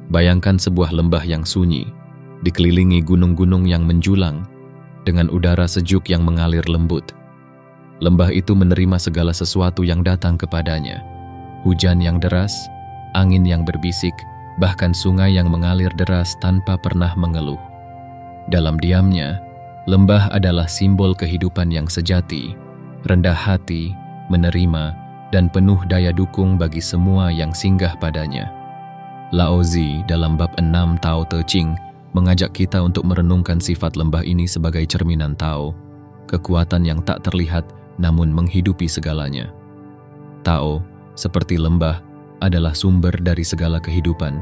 Bayangkan sebuah lembah yang sunyi, dikelilingi gunung-gunung yang menjulang, dengan udara sejuk yang mengalir lembut. Lembah itu menerima segala sesuatu yang datang kepadanya. Hujan yang deras, angin yang berbisik, bahkan sungai yang mengalir deras tanpa pernah mengeluh. Dalam diamnya, lembah adalah simbol kehidupan yang sejati, rendah hati, menerima, dan penuh daya dukung bagi semua yang singgah padanya. Laozi dalam bab 6 Tao Te Ching mengajak kita untuk merenungkan sifat lembah ini sebagai cerminan Tao, kekuatan yang tak terlihat namun menghidupi segalanya. Tao, seperti lembah, adalah sumber dari segala kehidupan,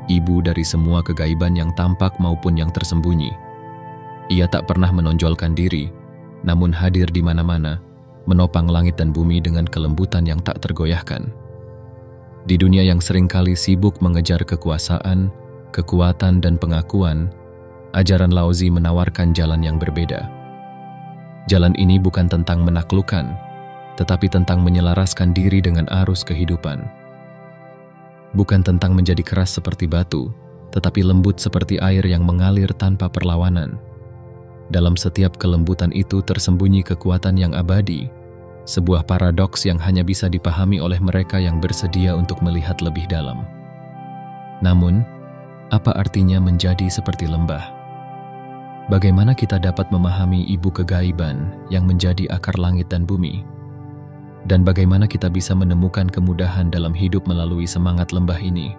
ibu dari semua kegaiban yang tampak maupun yang tersembunyi. Ia tak pernah menonjolkan diri, namun hadir di mana-mana, menopang langit dan bumi dengan kelembutan yang tak tergoyahkan. Di dunia yang seringkali sibuk mengejar kekuasaan, kekuatan, dan pengakuan, ajaran Laozi menawarkan jalan yang berbeda. Jalan ini bukan tentang menaklukkan, tetapi tentang menyelaraskan diri dengan arus kehidupan. Bukan tentang menjadi keras seperti batu, tetapi lembut seperti air yang mengalir tanpa perlawanan. Dalam setiap kelembutan itu tersembunyi kekuatan yang abadi, sebuah paradoks yang hanya bisa dipahami oleh mereka yang bersedia untuk melihat lebih dalam. Namun, apa artinya menjadi seperti lembah? Bagaimana kita dapat memahami ibu kegaiban yang menjadi akar langit dan bumi? Dan bagaimana kita bisa menemukan kemudahan dalam hidup melalui semangat lembah ini?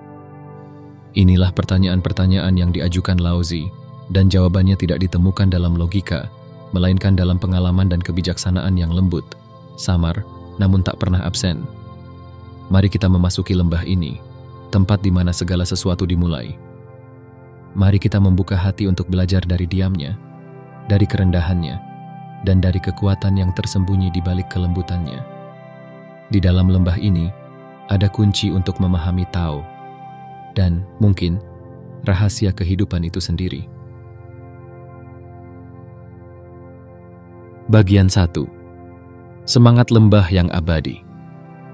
Inilah pertanyaan-pertanyaan yang diajukan Laozi, dan jawabannya tidak ditemukan dalam logika, melainkan dalam pengalaman dan kebijaksanaan yang lembut, samar, namun tak pernah absen. Mari kita memasuki lembah ini, tempat di mana segala sesuatu dimulai. Mari kita membuka hati untuk belajar dari diamnya, dari kerendahannya, dan dari kekuatan yang tersembunyi di balik kelembutannya. Di dalam lembah ini, ada kunci untuk memahami Tao, dan mungkin rahasia kehidupan itu sendiri. Bagian 1. Semangat lembah yang abadi.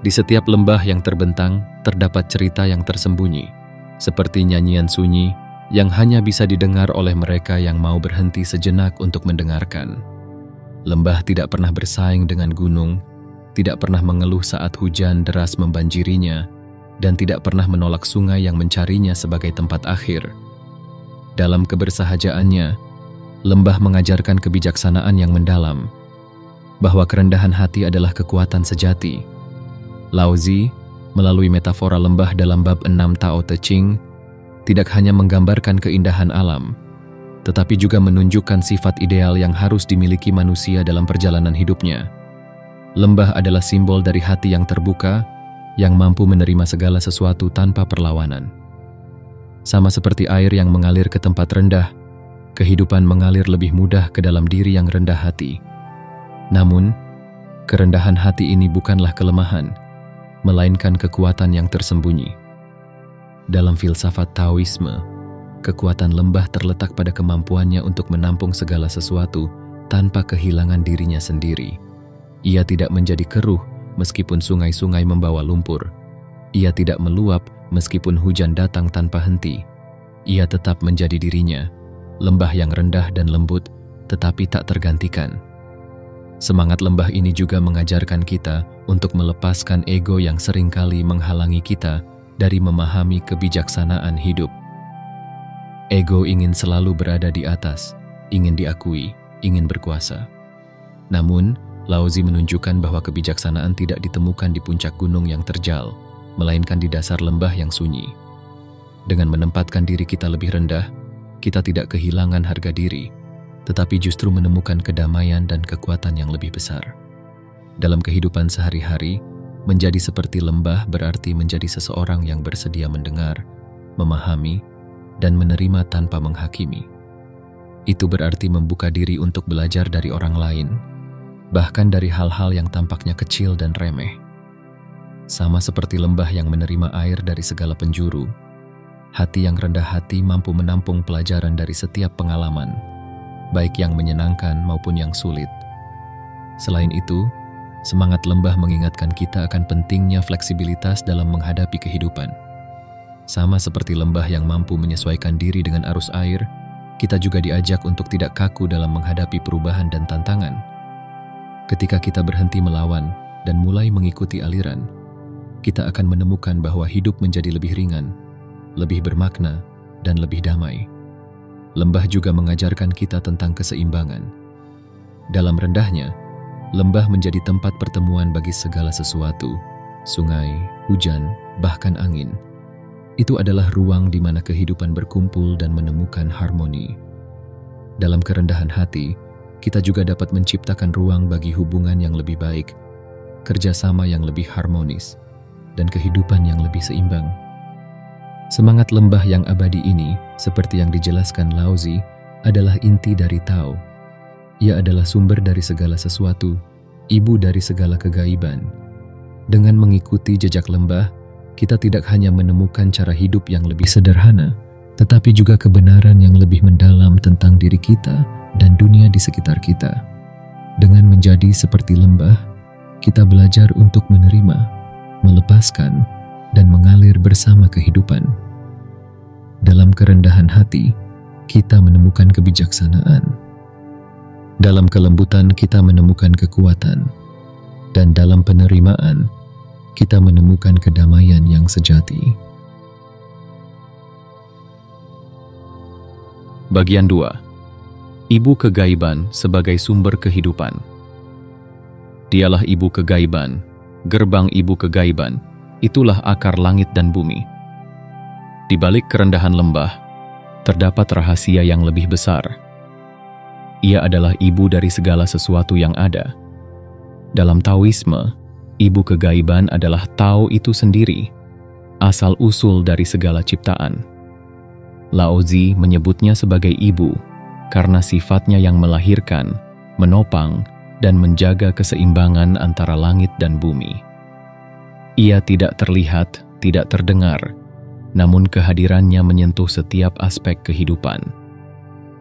Di setiap lembah yang terbentang, terdapat cerita yang tersembunyi, seperti nyanyian sunyi yang hanya bisa didengar oleh mereka yang mau berhenti sejenak untuk mendengarkan. Lembah tidak pernah bersaing dengan gunung, tidak pernah mengeluh saat hujan deras membanjirinya, dan tidak pernah menolak sungai yang mencarinya sebagai tempat akhir. Dalam kebersahajaannya, lembah mengajarkan kebijaksanaan yang mendalam, bahwa kerendahan hati adalah kekuatan sejati. Laozi, melalui metafora lembah dalam bab 6 Tao Te Ching, tidak hanya menggambarkan keindahan alam, tetapi juga menunjukkan sifat ideal yang harus dimiliki manusia dalam perjalanan hidupnya. Lembah adalah simbol dari hati yang terbuka, yang mampu menerima segala sesuatu tanpa perlawanan. Sama seperti air yang mengalir ke tempat rendah, kehidupan mengalir lebih mudah ke dalam diri yang rendah hati. Namun, kerendahan hati ini bukanlah kelemahan, melainkan kekuatan yang tersembunyi. Dalam filsafat Taoisme, kekuatan lembah terletak pada kemampuannya untuk menampung segala sesuatu tanpa kehilangan dirinya sendiri. Ia tidak menjadi keruh meskipun sungai-sungai membawa lumpur. Ia tidak meluap meskipun hujan datang tanpa henti. Ia tetap menjadi dirinya, lembah yang rendah dan lembut, tetapi tak tergantikan. Semangat lembah ini juga mengajarkan kita untuk melepaskan ego yang seringkali menghalangi kita dari memahami kebijaksanaan hidup. Ego ingin selalu berada di atas, ingin diakui, ingin berkuasa. Namun, Laozi menunjukkan bahwa kebijaksanaan tidak ditemukan di puncak gunung yang terjal, melainkan di dasar lembah yang sunyi. Dengan menempatkan diri kita lebih rendah, kita tidak kehilangan harga diri, tetapi justru menemukan kedamaian dan kekuatan yang lebih besar. Dalam kehidupan sehari-hari, menjadi seperti lembah berarti menjadi seseorang yang bersedia mendengar, memahami, dan menerima tanpa menghakimi. Itu berarti membuka diri untuk belajar dari orang lain, bahkan dari hal-hal yang tampaknya kecil dan remeh. Sama seperti lembah yang menerima air dari segala penjuru, hati yang rendah hati mampu menampung pelajaran dari setiap pengalaman, baik yang menyenangkan maupun yang sulit. Selain itu, semangat lembah mengingatkan kita akan pentingnya fleksibilitas dalam menghadapi kehidupan. Sama seperti lembah yang mampu menyesuaikan diri dengan arus air, kita juga diajak untuk tidak kaku dalam menghadapi perubahan dan tantangan. Ketika kita berhenti melawan dan mulai mengikuti aliran, kita akan menemukan bahwa hidup menjadi lebih ringan, lebih bermakna, dan lebih damai. Lembah juga mengajarkan kita tentang keseimbangan. Dalam rendahnya, lembah menjadi tempat pertemuan bagi segala sesuatu, sungai, hujan, bahkan angin. Itu adalah ruang di mana kehidupan berkumpul dan menemukan harmoni. Dalam kerendahan hati, kita juga dapat menciptakan ruang bagi hubungan yang lebih baik, kerjasama yang lebih harmonis, dan kehidupan yang lebih seimbang. Semangat lembah yang abadi ini, seperti yang dijelaskan Laozi, adalah inti dari Tao. Ia adalah sumber dari segala sesuatu, ibu dari segala kegaiban. Dengan mengikuti jejak lembah, kita tidak hanya menemukan cara hidup yang lebih sederhana, tetapi juga kebenaran yang lebih mendalam tentang diri kita dan dunia di sekitar kita. Dengan menjadi seperti lembah, kita belajar untuk menerima, melepaskan, dan mengalir bersama kehidupan. Dalam kerendahan hati, kita menemukan kebijaksanaan. Dalam kelembutan, kita menemukan kekuatan. Dan dalam penerimaan, kita menemukan kedamaian yang sejati. Bagian 2. Ibu Kegaiban sebagai sumber kehidupan. Dialah ibu kegaiban, gerbang ibu kegaiban, itulah akar langit dan bumi. Di balik kerendahan lembah, terdapat rahasia yang lebih besar. Ia adalah ibu dari segala sesuatu yang ada. Dalam Taoisme, ibu kegaiban adalah Tao itu sendiri, asal-usul dari segala ciptaan. Laozi menyebutnya sebagai ibu karena sifatnya yang melahirkan, menopang, dan menjaga keseimbangan antara langit dan bumi. Ia tidak terlihat, tidak terdengar, namun kehadirannya menyentuh setiap aspek kehidupan.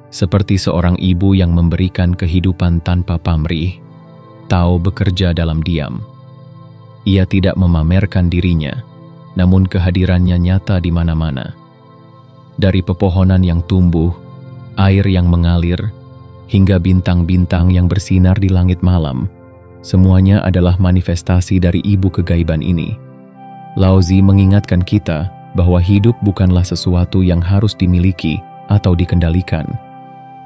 Seperti seorang ibu yang memberikan kehidupan tanpa pamrih, Tao bekerja dalam diam. Ia tidak memamerkan dirinya, namun kehadirannya nyata di mana-mana. Dari pepohonan yang tumbuh, air yang mengalir, hingga bintang-bintang yang bersinar di langit malam, semuanya adalah manifestasi dari ibu kegaiban ini. Laozi mengingatkan kita bahwa hidup bukanlah sesuatu yang harus dimiliki atau dikendalikan,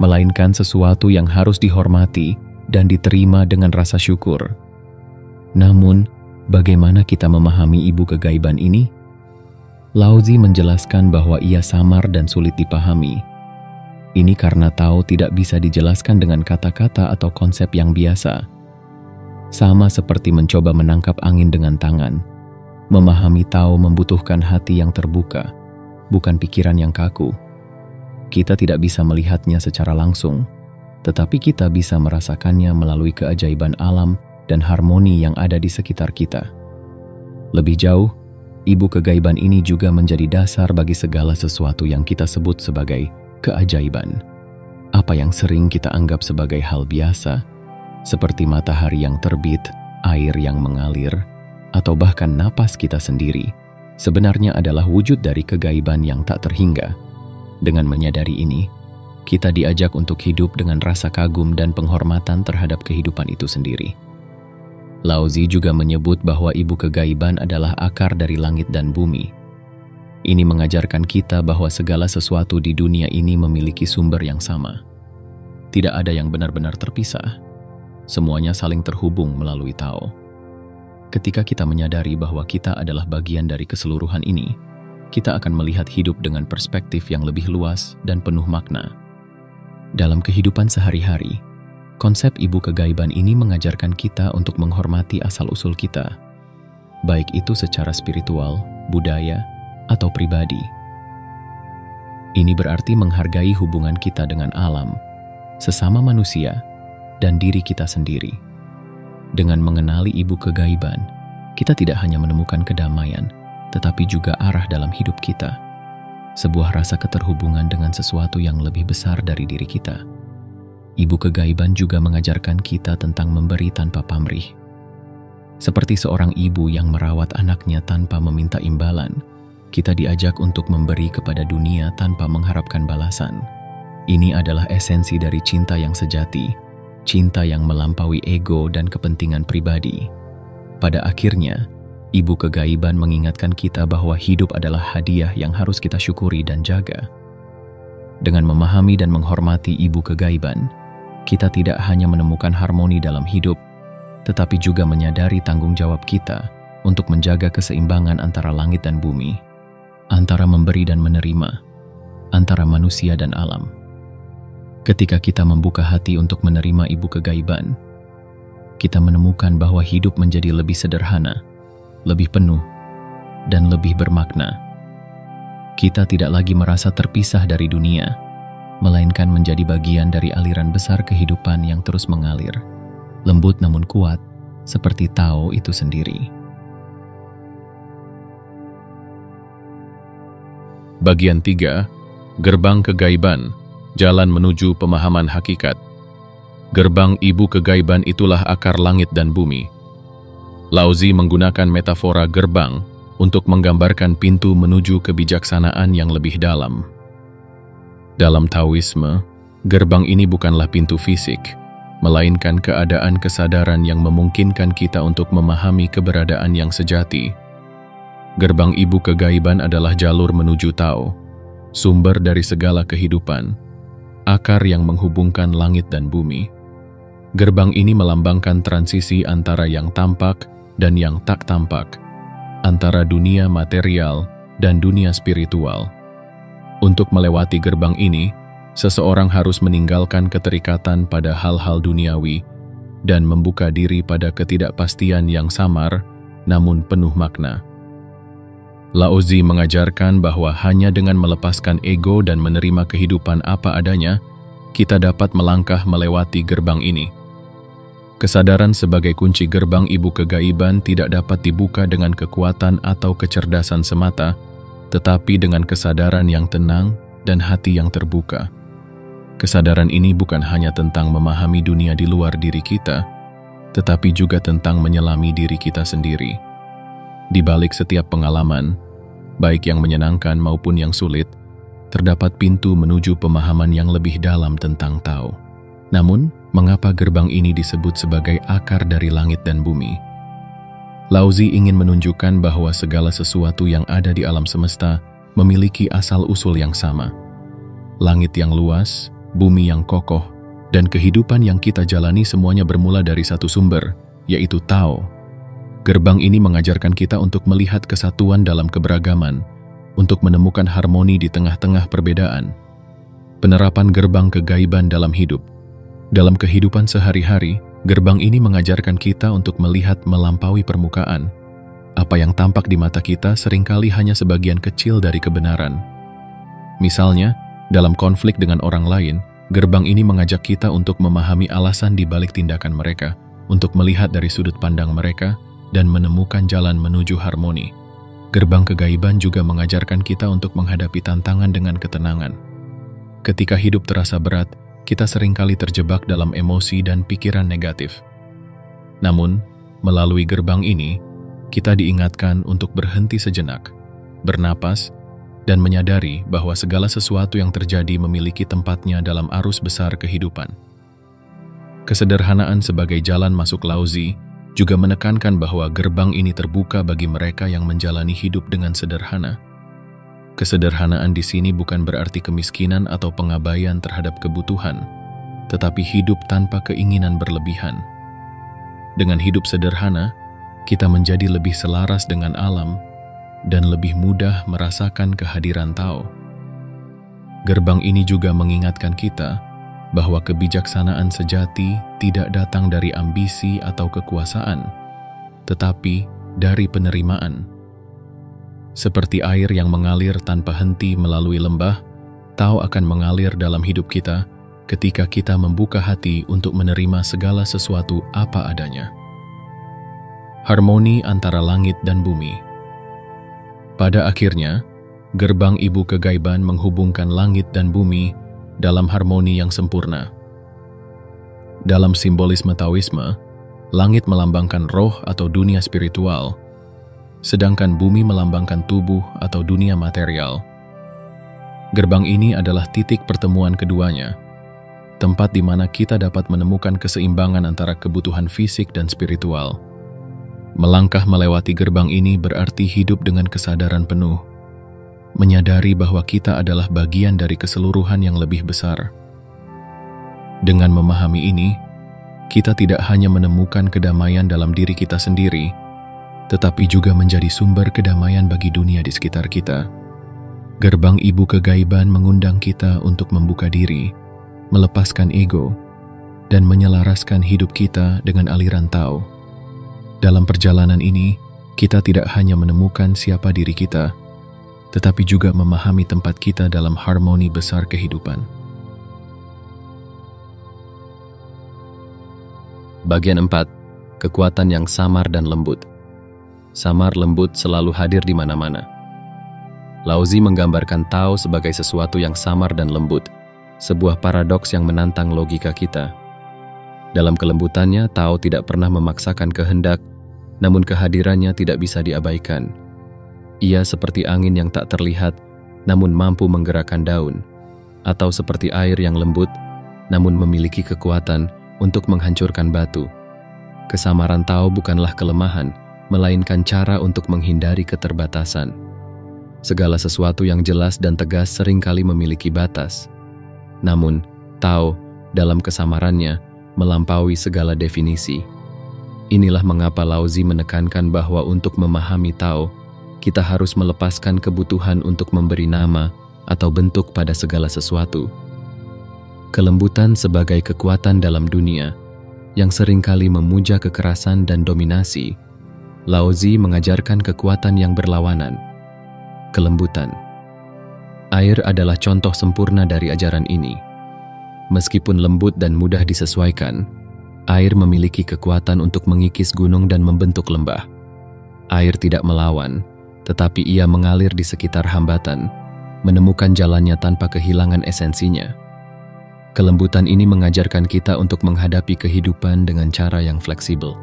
melainkan sesuatu yang harus dihormati dan diterima dengan rasa syukur. Namun, bagaimana kita memahami ibu kegaiban ini? Laozi menjelaskan bahwa ia samar dan sulit dipahami. Ini karena Tao tidak bisa dijelaskan dengan kata-kata atau konsep yang biasa. Sama seperti mencoba menangkap angin dengan tangan, memahami Tao membutuhkan hati yang terbuka, bukan pikiran yang kaku. Kita tidak bisa melihatnya secara langsung, tetapi kita bisa merasakannya melalui keajaiban alam dan harmoni yang ada di sekitar kita. Lebih jauh, ibu kegaiban ini juga menjadi dasar bagi segala sesuatu yang kita sebut sebagai keajaiban. Apa yang sering kita anggap sebagai hal biasa, seperti matahari yang terbit, air yang mengalir, atau bahkan napas kita sendiri, sebenarnya adalah wujud dari kegaiban yang tak terhingga. Dengan menyadari ini, kita diajak untuk hidup dengan rasa kagum dan penghormatan terhadap kehidupan itu sendiri. Laozi juga menyebut bahwa ibu kegaiban adalah akar dari langit dan bumi. Ini mengajarkan kita bahwa segala sesuatu di dunia ini memiliki sumber yang sama. Tidak ada yang benar-benar terpisah. Semuanya saling terhubung melalui Tao. Ketika kita menyadari bahwa kita adalah bagian dari keseluruhan ini, kita akan melihat hidup dengan perspektif yang lebih luas dan penuh makna. Dalam kehidupan sehari-hari, konsep ibu kegaiban ini mengajarkan kita untuk menghormati asal-usul kita, baik itu secara spiritual, budaya, atau pribadi. Ini berarti menghargai hubungan kita dengan alam, sesama manusia, dan diri kita sendiri. Dengan mengenali ibu kegaiban, kita tidak hanya menemukan kedamaian, tetapi juga arah dalam hidup kita. Sebuah rasa keterhubungan dengan sesuatu yang lebih besar dari diri kita. Ibu kegaiban juga mengajarkan kita tentang memberi tanpa pamrih. Seperti seorang ibu yang merawat anaknya tanpa meminta imbalan, kita diajak untuk memberi kepada dunia tanpa mengharapkan balasan. Ini adalah esensi dari cinta yang sejati, cinta yang melampaui ego dan kepentingan pribadi. Pada akhirnya, Ibu Kegaiban mengingatkan kita bahwa hidup adalah hadiah yang harus kita syukuri dan jaga. Dengan memahami dan menghormati Ibu Kegaiban, kita tidak hanya menemukan harmoni dalam hidup, tetapi juga menyadari tanggung jawab kita untuk menjaga keseimbangan antara langit dan bumi, antara memberi dan menerima, antara manusia dan alam. Ketika kita membuka hati untuk menerima Ibu Kegaiban, kita menemukan bahwa hidup menjadi lebih sederhana, lebih penuh, dan lebih bermakna. Kita tidak lagi merasa terpisah dari dunia, melainkan menjadi bagian dari aliran besar kehidupan yang terus mengalir, lembut namun kuat, seperti Tao itu sendiri. Bagian 3, Gerbang Kegaiban, Jalan Menuju Pemahaman Hakikat. Gerbang Ibu Kegaiban itulah akar langit dan bumi. Laozi menggunakan metafora gerbang untuk menggambarkan pintu menuju kebijaksanaan yang lebih dalam. Dalam Taoisme, gerbang ini bukanlah pintu fisik, melainkan keadaan kesadaran yang memungkinkan kita untuk memahami keberadaan yang sejati. Gerbang Ibu Kegaiban adalah jalur menuju Tao, sumber dari segala kehidupan, akar yang menghubungkan langit dan bumi. Gerbang ini melambangkan transisi antara yang tampak dan yang tak tampak, antara dunia material dan dunia spiritual. Untuk melewati gerbang ini, seseorang harus meninggalkan keterikatan pada hal-hal duniawi dan membuka diri pada ketidakpastian yang samar namun penuh makna. Laozi mengajarkan bahwa hanya dengan melepaskan ego dan menerima kehidupan apa adanya, kita dapat melangkah melewati gerbang ini. Kesadaran sebagai kunci gerbang Ibu Kegaiban tidak dapat dibuka dengan kekuatan atau kecerdasan semata, tetapi dengan kesadaran yang tenang dan hati yang terbuka. Kesadaran ini bukan hanya tentang memahami dunia di luar diri kita, tetapi juga tentang menyelami diri kita sendiri. Di balik setiap pengalaman, baik yang menyenangkan maupun yang sulit, terdapat pintu menuju pemahaman yang lebih dalam tentang Tao. Namun, mengapa gerbang ini disebut sebagai akar dari langit dan bumi? Laozi ingin menunjukkan bahwa segala sesuatu yang ada di alam semesta memiliki asal-usul yang sama. Langit yang luas, bumi yang kokoh, dan kehidupan yang kita jalani semuanya bermula dari satu sumber, yaitu Tao. Gerbang ini mengajarkan kita untuk melihat kesatuan dalam keberagaman, untuk menemukan harmoni di tengah-tengah perbedaan. Penerapan gerbang kegaiban dalam hidup. Dalam kehidupan sehari-hari, gerbang ini mengajarkan kita untuk melihat melampaui permukaan. Apa yang tampak di mata kita seringkali hanya sebagian kecil dari kebenaran. Misalnya, dalam konflik dengan orang lain, gerbang ini mengajak kita untuk memahami alasan di balik tindakan mereka, untuk melihat dari sudut pandang mereka, dan menemukan jalan menuju harmoni. Gerbang kegaiban juga mengajarkan kita untuk menghadapi tantangan dengan ketenangan. Ketika hidup terasa berat, kita seringkali terjebak dalam emosi dan pikiran negatif. Namun, melalui gerbang ini, kita diingatkan untuk berhenti sejenak, bernapas, dan menyadari bahwa segala sesuatu yang terjadi memiliki tempatnya dalam arus besar kehidupan. Kesederhanaan sebagai jalan masuk Laozi juga menekankan bahwa gerbang ini terbuka bagi mereka yang menjalani hidup dengan sederhana. Kesederhanaan di sini bukan berarti kemiskinan atau pengabaian terhadap kebutuhan, tetapi hidup tanpa keinginan berlebihan. Dengan hidup sederhana, kita menjadi lebih selaras dengan alam dan lebih mudah merasakan kehadiran Tao. Gerbang ini juga mengingatkan kita bahwa kebijaksanaan sejati tidak datang dari ambisi atau kekuasaan, tetapi dari penerimaan. Seperti air yang mengalir tanpa henti melalui lembah, Tao akan mengalir dalam hidup kita ketika kita membuka hati untuk menerima segala sesuatu apa adanya. Harmoni antara langit dan bumi. Pada akhirnya, gerbang Ibu Kegaiban menghubungkan langit dan bumi dalam harmoni yang sempurna. Dalam simbolisme Taoisme, langit melambangkan roh atau dunia spiritual, sedangkan bumi melambangkan tubuh atau dunia material. Gerbang ini adalah titik pertemuan keduanya, tempat di mana kita dapat menemukan keseimbangan antara kebutuhan fisik dan spiritual. Melangkah melewati gerbang ini berarti hidup dengan kesadaran penuh, menyadari bahwa kita adalah bagian dari keseluruhan yang lebih besar. Dengan memahami ini, kita tidak hanya menemukan kedamaian dalam diri kita sendiri, tetapi juga menjadi sumber kedamaian bagi dunia di sekitar kita. Gerbang Ibu Kegaiban mengundang kita untuk membuka diri, melepaskan ego, dan menyelaraskan hidup kita dengan aliran Tao. Dalam perjalanan ini, kita tidak hanya menemukan siapa diri kita, tetapi juga memahami tempat kita dalam harmoni besar kehidupan. Bagian 4. Kekuatan yang samar dan lembut. Samar lembut selalu hadir di mana-mana. Laozi menggambarkan Tao sebagai sesuatu yang samar dan lembut, sebuah paradoks yang menantang logika kita. Dalam kelembutannya, Tao tidak pernah memaksakan kehendak, namun kehadirannya tidak bisa diabaikan. Ia seperti angin yang tak terlihat, namun mampu menggerakkan daun, atau seperti air yang lembut, namun memiliki kekuatan untuk menghancurkan batu. Kesamaran Tao bukanlah kelemahan, melainkan cara untuk menghindari keterbatasan. Segala sesuatu yang jelas dan tegas seringkali memiliki batas. Namun, Tao dalam kesamarannya melampaui segala definisi. Inilah mengapa Laozi menekankan bahwa untuk memahami Tao, kita harus melepaskan kebutuhan untuk memberi nama atau bentuk pada segala sesuatu. Kelembutan sebagai kekuatan dalam dunia yang seringkali memuja kekerasan dan dominasi, Laozi mengajarkan kekuatan yang berlawanan. Kelembutan. Air adalah contoh sempurna dari ajaran ini. Meskipun lembut dan mudah disesuaikan, air memiliki kekuatan untuk mengikis gunung dan membentuk lembah. Air tidak melawan, tetapi ia mengalir di sekitar hambatan, menemukan jalannya tanpa kehilangan esensinya. Kelembutan ini mengajarkan kita untuk menghadapi kehidupan dengan cara yang fleksibel.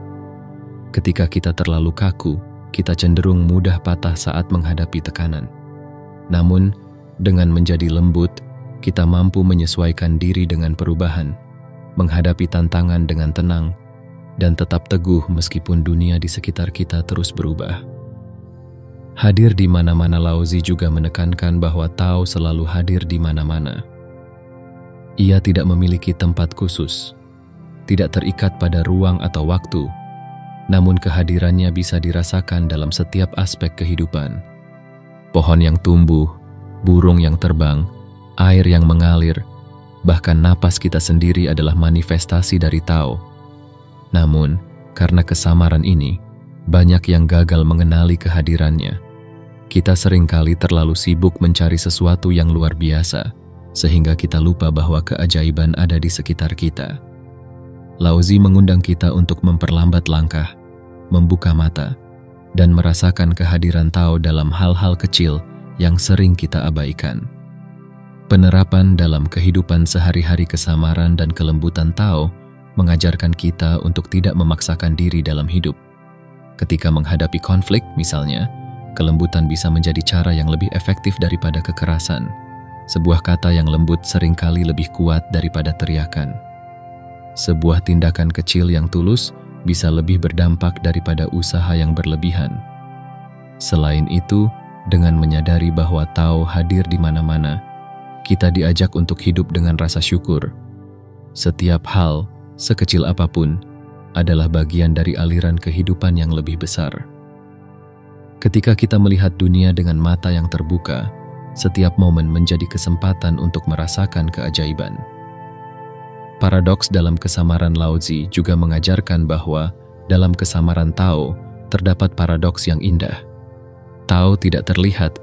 Ketika kita terlalu kaku, kita cenderung mudah patah saat menghadapi tekanan. Namun, dengan menjadi lembut, kita mampu menyesuaikan diri dengan perubahan, menghadapi tantangan dengan tenang, dan tetap teguh meskipun dunia di sekitar kita terus berubah. Hadir di mana-mana. Laozi juga menekankan bahwa Tao selalu hadir di mana-mana. Ia tidak memiliki tempat khusus, tidak terikat pada ruang atau waktu, namun kehadirannya bisa dirasakan dalam setiap aspek kehidupan. Pohon yang tumbuh, burung yang terbang, air yang mengalir, bahkan napas kita sendiri adalah manifestasi dari Tao. Namun, karena kesamaran ini, banyak yang gagal mengenali kehadirannya. Kita seringkali terlalu sibuk mencari sesuatu yang luar biasa, sehingga kita lupa bahwa keajaiban ada di sekitar kita. Laozi mengundang kita untuk memperlambat langkah, membuka mata, dan merasakan kehadiran Tao dalam hal-hal kecil yang sering kita abaikan. Penerapan dalam kehidupan sehari-hari kesamaran dan kelembutan Tao mengajarkan kita untuk tidak memaksakan diri dalam hidup. Ketika menghadapi konflik misalnya, kelembutan bisa menjadi cara yang lebih efektif daripada kekerasan. Sebuah kata yang lembut seringkali lebih kuat daripada teriakan. Sebuah tindakan kecil yang tulus bisa lebih berdampak daripada usaha yang berlebihan. Selain itu, dengan menyadari bahwa Tao hadir di mana-mana, kita diajak untuk hidup dengan rasa syukur. Setiap hal, sekecil apapun, adalah bagian dari aliran kehidupan yang lebih besar. Ketika kita melihat dunia dengan mata yang terbuka, setiap momen menjadi kesempatan untuk merasakan keajaiban. Paradoks dalam kesamaran Laozi juga mengajarkan bahwa dalam kesamaran Tao terdapat paradoks yang indah. Tao tidak terlihat,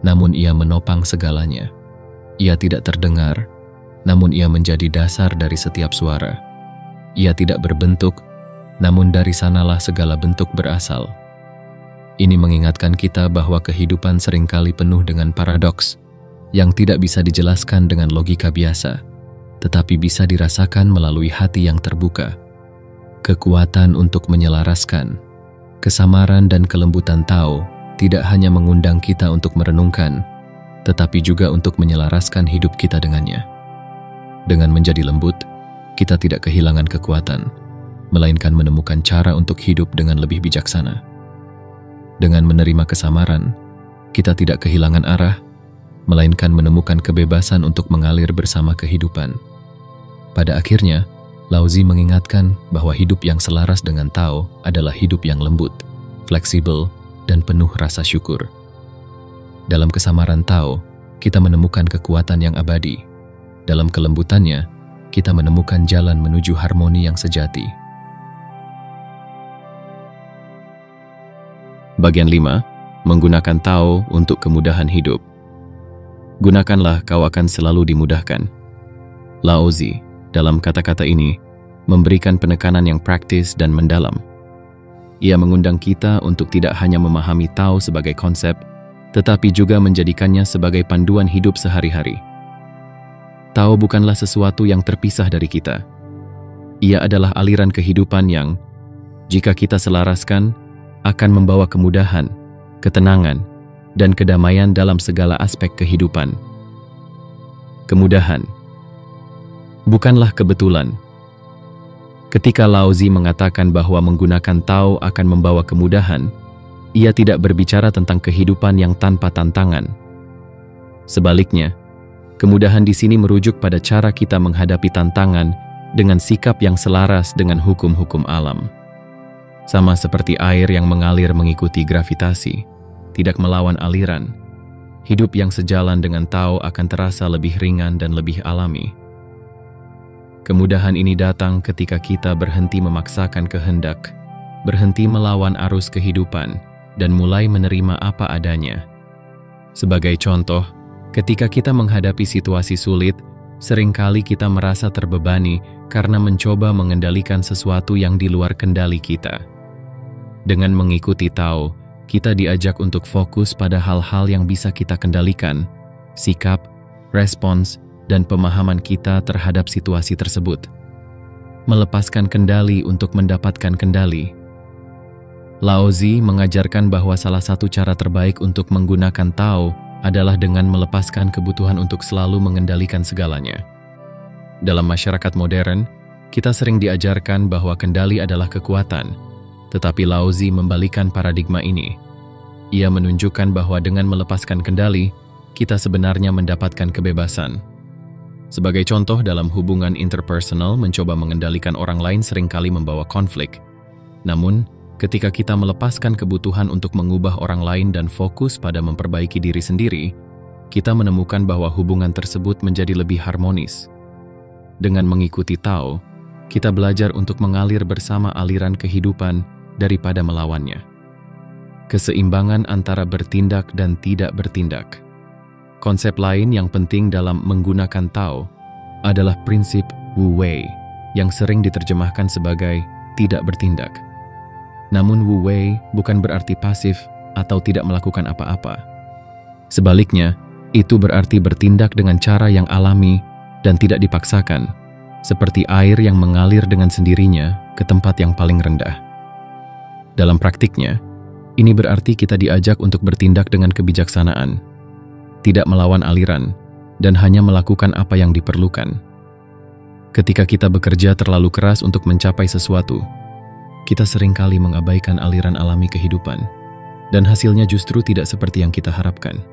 namun ia menopang segalanya. Ia tidak terdengar, namun ia menjadi dasar dari setiap suara. Ia tidak berbentuk, namun dari sanalah segala bentuk berasal. Ini mengingatkan kita bahwa kehidupan seringkali penuh dengan paradoks yang tidak bisa dijelaskan dengan logika biasa, tetapi bisa dirasakan melalui hati yang terbuka. Kekuatan untuk menyelaraskan, Kesamaran dan kelembutan Tao tidak hanya mengundang kita untuk merenungkan, tetapi juga untuk menyelaraskan hidup kita dengannya. Dengan menjadi lembut, kita tidak kehilangan kekuatan, melainkan menemukan cara untuk hidup dengan lebih bijaksana. Dengan menerima kesamaran, kita tidak kehilangan arah, melainkan menemukan kebebasan untuk mengalir bersama kehidupan. Pada akhirnya, Laozi mengingatkan bahwa hidup yang selaras dengan Tao adalah hidup yang lembut, fleksibel, dan penuh rasa syukur. Dalam kesamaran Tao, kita menemukan kekuatan yang abadi. Dalam kelembutannya, kita menemukan jalan menuju harmoni yang sejati. Bagian 5. Menggunakan Tao untuk kemudahan hidup. Gunakanlah, kau akan selalu dimudahkan. Laozi, dalam kata-kata ini, memberikan penekanan yang praktis dan mendalam. Ia mengundang kita untuk tidak hanya memahami Tao sebagai konsep, tetapi juga menjadikannya sebagai panduan hidup sehari-hari. Tao bukanlah sesuatu yang terpisah dari kita. Ia adalah aliran kehidupan yang, jika kita selaraskan, akan membawa kemudahan, ketenangan, dan kedamaian dalam segala aspek kehidupan. Kemudahan bukanlah kebetulan. Ketika Laozi mengatakan bahwa menggunakan Tao akan membawa kemudahan, ia tidak berbicara tentang kehidupan yang tanpa tantangan. Sebaliknya, kemudahan di sini merujuk pada cara kita menghadapi tantangan dengan sikap yang selaras dengan hukum-hukum alam. Sama seperti air yang mengalir mengikuti gravitasi, tidak melawan aliran, hidup yang sejalan dengan Tao akan terasa lebih ringan dan lebih alami. Kemudahan ini datang ketika kita berhenti memaksakan kehendak, berhenti melawan arus kehidupan, dan mulai menerima apa adanya. Sebagai contoh, ketika kita menghadapi situasi sulit, seringkali kita merasa terbebani karena mencoba mengendalikan sesuatu yang di luar kendali kita. Dengan mengikuti Tao, kita diajak untuk fokus pada hal-hal yang bisa kita kendalikan, sikap, respons, dan pemahaman kita terhadap situasi tersebut. Melepaskan kendali untuk mendapatkan kendali. Laozi mengajarkan bahwa salah satu cara terbaik untuk menggunakan Tao adalah dengan melepaskan kebutuhan untuk selalu mengendalikan segalanya. Dalam masyarakat modern, kita sering diajarkan bahwa kendali adalah kekuatan, tetapi Laozi membalikan paradigma ini. Ia menunjukkan bahwa dengan melepaskan kendali, kita sebenarnya mendapatkan kebebasan. Sebagai contoh, dalam hubungan interpersonal, mencoba mengendalikan orang lain seringkali membawa konflik. Namun, ketika kita melepaskan kebutuhan untuk mengubah orang lain dan fokus pada memperbaiki diri sendiri, kita menemukan bahwa hubungan tersebut menjadi lebih harmonis. Dengan mengikuti Tao, kita belajar untuk mengalir bersama aliran kehidupan daripada melawannya. Keseimbangan antara bertindak dan tidak bertindak. Konsep lain yang penting dalam menggunakan Tao adalah prinsip Wu Wei yang sering diterjemahkan sebagai tidak bertindak. Namun Wu Wei bukan berarti pasif atau tidak melakukan apa-apa. Sebaliknya, itu berarti bertindak dengan cara yang alami dan tidak dipaksakan, seperti air yang mengalir dengan sendirinya ke tempat yang paling rendah. Dalam praktiknya, ini berarti kita diajak untuk bertindak dengan kebijaksanaan, tidak melawan aliran, dan hanya melakukan apa yang diperlukan. Ketika kita bekerja terlalu keras untuk mencapai sesuatu, kita seringkali mengabaikan aliran alami kehidupan, dan hasilnya justru tidak seperti yang kita harapkan.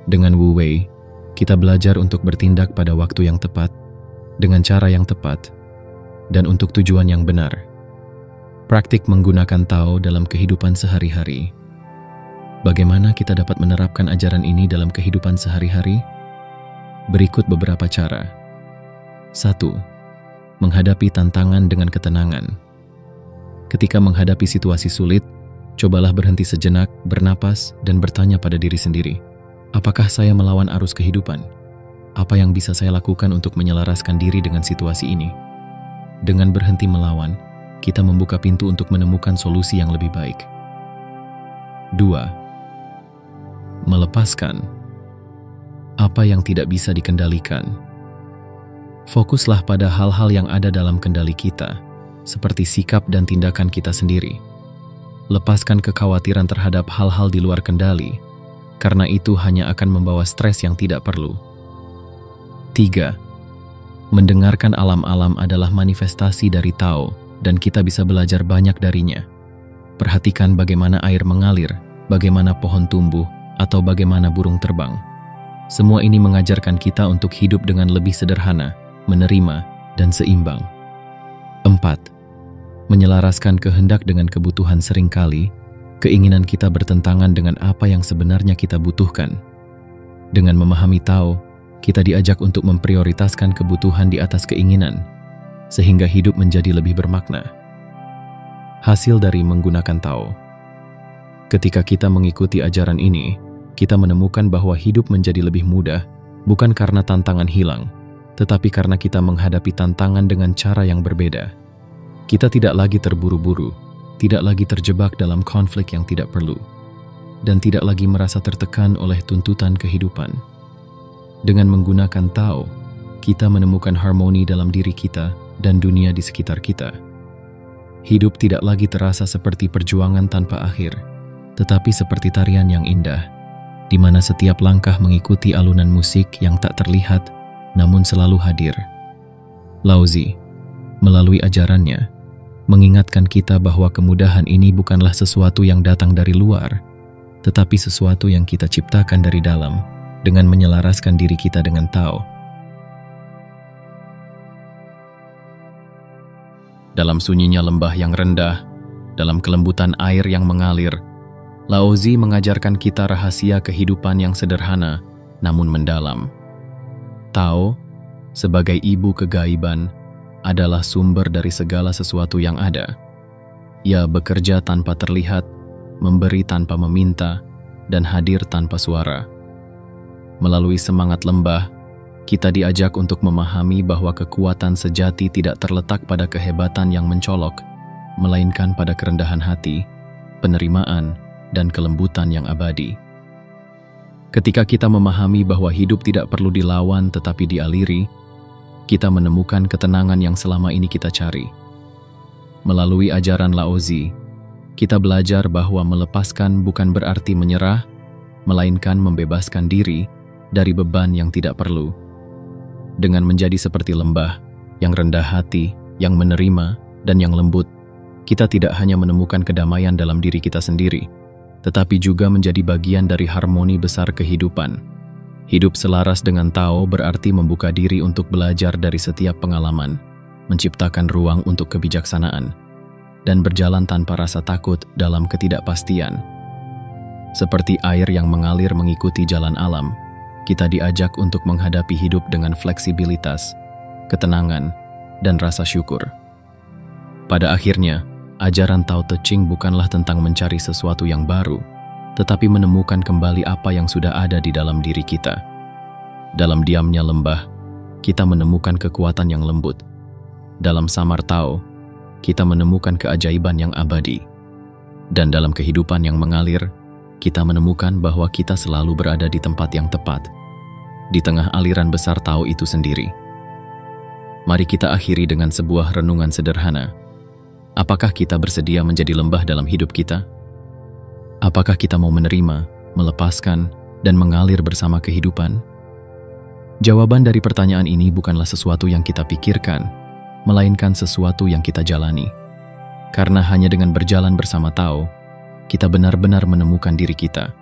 Dengan Wu Wei, kita belajar untuk bertindak pada waktu yang tepat, dengan cara yang tepat, dan untuk tujuan yang benar. Praktik menggunakan Tao dalam kehidupan sehari-hari. Bagaimana kita dapat menerapkan ajaran ini dalam kehidupan sehari-hari? Berikut beberapa cara. 1. Menghadapi tantangan dengan ketenangan. Ketika menghadapi situasi sulit, cobalah berhenti sejenak, bernapas, dan bertanya pada diri sendiri, apakah saya melawan arus kehidupan? Apa yang bisa saya lakukan untuk menyelaraskan diri dengan situasi ini? Dengan berhenti melawan, kita membuka pintu untuk menemukan solusi yang lebih baik. 2. Melepaskan apa yang tidak bisa dikendalikan. Fokuslah pada hal-hal yang ada dalam kendali kita, seperti sikap dan tindakan kita sendiri. Lepaskan kekhawatiran terhadap hal-hal di luar kendali, karena itu hanya akan membawa stres yang tidak perlu. 3. Mendengarkan alam-alam adalah manifestasi dari Tao, dan kita bisa belajar banyak darinya. Perhatikan bagaimana air mengalir, bagaimana pohon tumbuh, atau bagaimana burung terbang. Semua ini mengajarkan kita untuk hidup dengan lebih sederhana, menerima, dan seimbang. 4. Menyelaraskan kehendak dengan kebutuhan seringkali, keinginan kita bertentangan dengan apa yang sebenarnya kita butuhkan. Dengan memahami Tao, kita diajak untuk memprioritaskan kebutuhan di atas keinginan, sehingga hidup menjadi lebih bermakna. Hasil dari menggunakan Tao. Ketika kita mengikuti ajaran ini, kita menemukan bahwa hidup menjadi lebih mudah, bukan karena tantangan hilang, tetapi karena kita menghadapi tantangan dengan cara yang berbeda. Kita tidak lagi terburu-buru, tidak lagi terjebak dalam konflik yang tidak perlu, dan tidak lagi merasa tertekan oleh tuntutan kehidupan. Dengan menggunakan Tao, kita menemukan harmoni dalam diri kita dan dunia di sekitar kita. Hidup tidak lagi terasa seperti perjuangan tanpa akhir, tetapi seperti tarian yang indah, di mana setiap langkah mengikuti alunan musik yang tak terlihat, namun selalu hadir. Laozi, melalui ajarannya, mengingatkan kita bahwa kemudahan ini bukanlah sesuatu yang datang dari luar, tetapi sesuatu yang kita ciptakan dari dalam, dengan menyelaraskan diri kita dengan Tao. Dalam sunyinya lembah yang rendah, dalam kelembutan air yang mengalir, Laozi mengajarkan kita rahasia kehidupan yang sederhana, namun mendalam. Tao, sebagai ibu kegaiban, adalah sumber dari segala sesuatu yang ada. Ia bekerja tanpa terlihat, memberi tanpa meminta, dan hadir tanpa suara. Melalui semangat lembah, kita diajak untuk memahami bahwa kekuatan sejati tidak terletak pada kehebatan yang mencolok, melainkan pada kerendahan hati, penerimaan, dan kelembutan yang abadi. Ketika kita memahami bahwa hidup tidak perlu dilawan tetapi dialiri, kita menemukan ketenangan yang selama ini kita cari. Melalui ajaran Laozi, kita belajar bahwa melepaskan bukan berarti menyerah, melainkan membebaskan diri dari beban yang tidak perlu. Dengan menjadi seperti lembah, yang rendah hati, yang menerima, dan yang lembut, kita tidak hanya menemukan kedamaian dalam diri kita sendiri, tetapi juga menjadi bagian dari harmoni besar kehidupan. Hidup selaras dengan Tao berarti membuka diri untuk belajar dari setiap pengalaman, menciptakan ruang untuk kebijaksanaan, dan berjalan tanpa rasa takut dalam ketidakpastian. Seperti air yang mengalir mengikuti jalan alam, kita diajak untuk menghadapi hidup dengan fleksibilitas, ketenangan, dan rasa syukur. Pada akhirnya, ajaran Tao Te Ching bukanlah tentang mencari sesuatu yang baru, tetapi menemukan kembali apa yang sudah ada di dalam diri kita. Dalam diamnya lembah, kita menemukan kekuatan yang lembut. Dalam samar Tao, kita menemukan keajaiban yang abadi. Dan dalam kehidupan yang mengalir, kita menemukan bahwa kita selalu berada di tempat yang tepat, di tengah aliran besar Tao itu sendiri. Mari kita akhiri dengan sebuah renungan sederhana. Apakah kita bersedia menjadi lembah dalam hidup kita? Apakah kita mau menerima, melepaskan, dan mengalir bersama kehidupan? Jawaban dari pertanyaan ini bukanlah sesuatu yang kita pikirkan, melainkan sesuatu yang kita jalani. Karena hanya dengan berjalan bersama Tao, kita benar-benar menemukan diri kita.